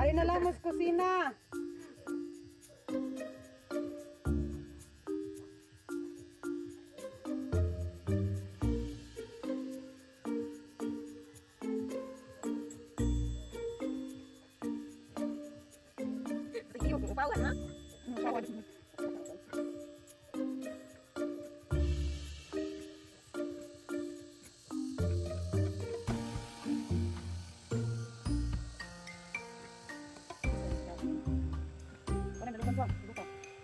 Ay na lang mas kusina. Upawan ha? Upawan.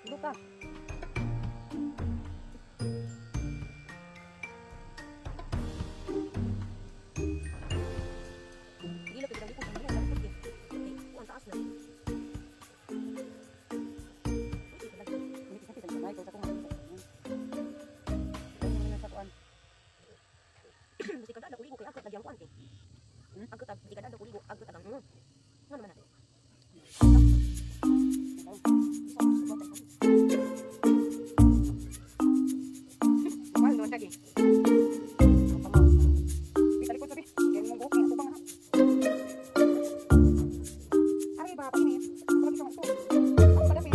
Luka. Gila pa dito ko ang taas na. Kasi kada kuligo kay agkat nagyang kuante. Agkat di kada kuligo agkat ang ano naman natin. Mahal naman lagi. Bisa likod sabi. Kaya mo buhok ako bang ha? Ari ba pa ini? Lagi sa mo. Ako pa dapat.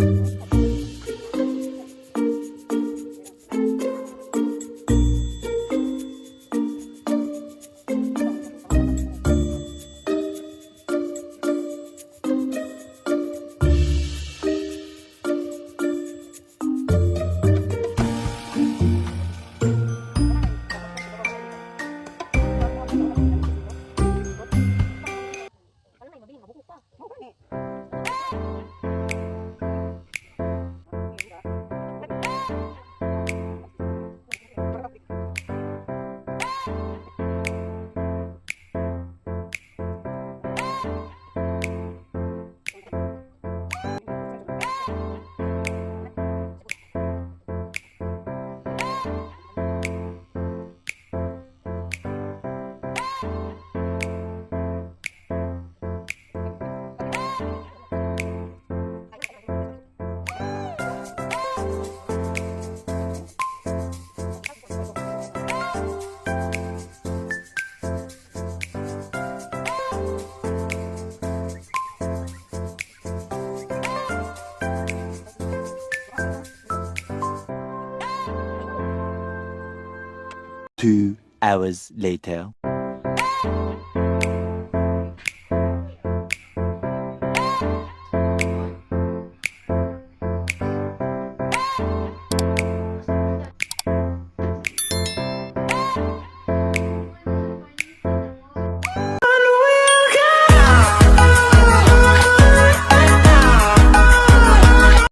Two hours later.